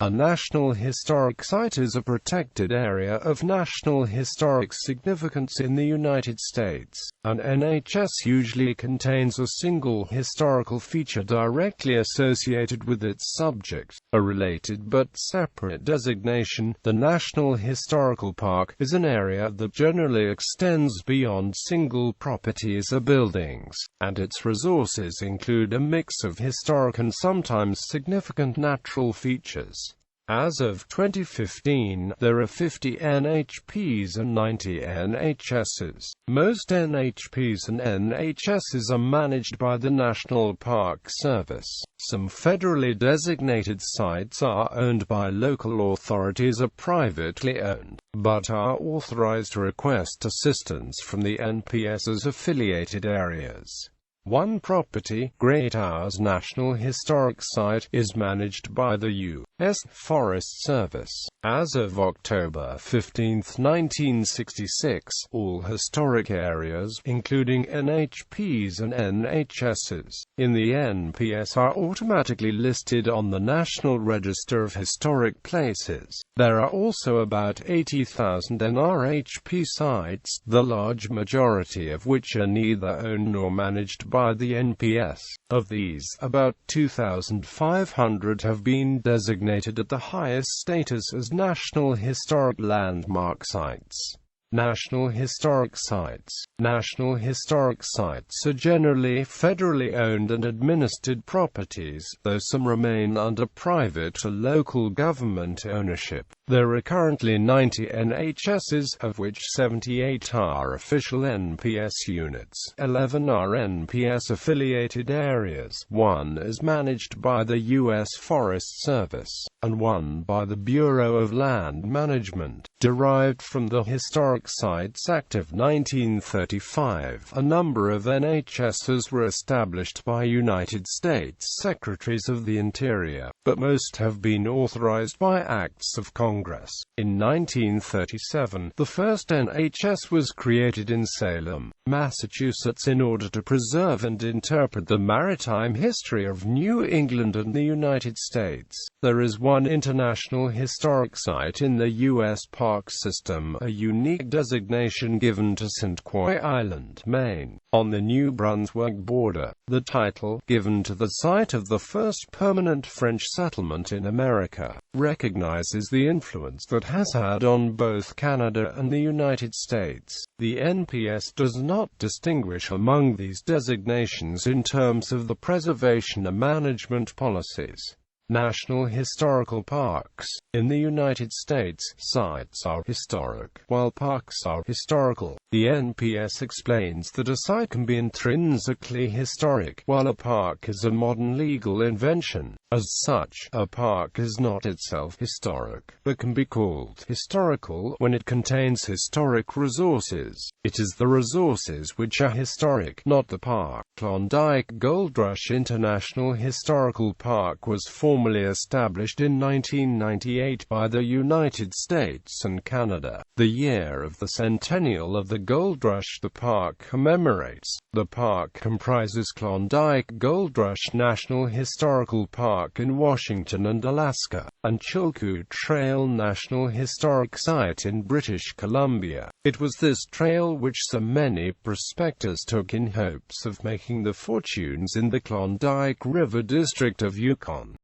A National Historic Site is a protected area of national historic significance in the United States. An NHS usually contains a single historical feature directly associated with its subject. A related but separate designation, the National Historical Park, is an area that generally extends beyond single properties or buildings, and its resources include a mix of historic and sometimes significant natural features. As of 2015, there are 50 NHPs and 90 NHSs. Most NHPs and NHSs are managed by the National Park Service. Some federally designated sites are owned by local authorities or privately owned, but are authorized to request assistance from the NPS's affiliated areas. One property, Great Ours National Historic Site, is managed by the U.S. Forest Service. As of October 15, 1966, all historic areas, including NHPs and NHSs, in the NPS are automatically listed on the National Register of Historic Places. There are also about 80,000 NRHP sites, the large majority of which are neither owned nor managed by the NPS. Of these, about 2,500 have been designated at the highest status as National Historic Landmark Sites. National Historic Sites. National Historic Sites are generally federally owned and administered properties, though some remain under private or local government ownership. There are currently 90 NHSs, of which 78 are official NPS units, 11 are NPS-affiliated areas, 1 is managed by the U.S. Forest Service, and 1 by the Bureau of Land Management. Derived from the Historic Sites Act of 1935, a number of NHSs were established by United States Secretaries of the Interior, but most have been authorized by acts of Congress. In 1937, the first NHS was created in Salem, Massachusetts in order to preserve and interpret the maritime history of New England and the United States. There is one international historic site in the U.S. Park System, a unique designation given to St. Croix Island, Maine, on the New Brunswick border. The title, given to the site of the first permanent French settlement in America, recognizes the influence that has had on both Canada and the United States. The NPS does not distinguish among these designations in terms of the preservation and management policies. National Historical Parks. In the United States, sites are historic, while parks are historical. The NPS explains that a site can be intrinsically historic, while a park is a modern legal invention. As such, a park is not itself historic, but can be called historical when it contains historic resources. It is the resources which are historic, not the park. Klondike Gold Rush International Historical Park was formally established in 1998 by the United States and Canada. The year of the centennial of the Gold Rush the park commemorates. The park comprises Klondike Gold Rush National Historical Park in Washington and Alaska, and Chilkoot Trail National Historic Site in British Columbia. It was this trail which so many prospectors took in hopes of making the fortunes in the Klondike River district of Yukon.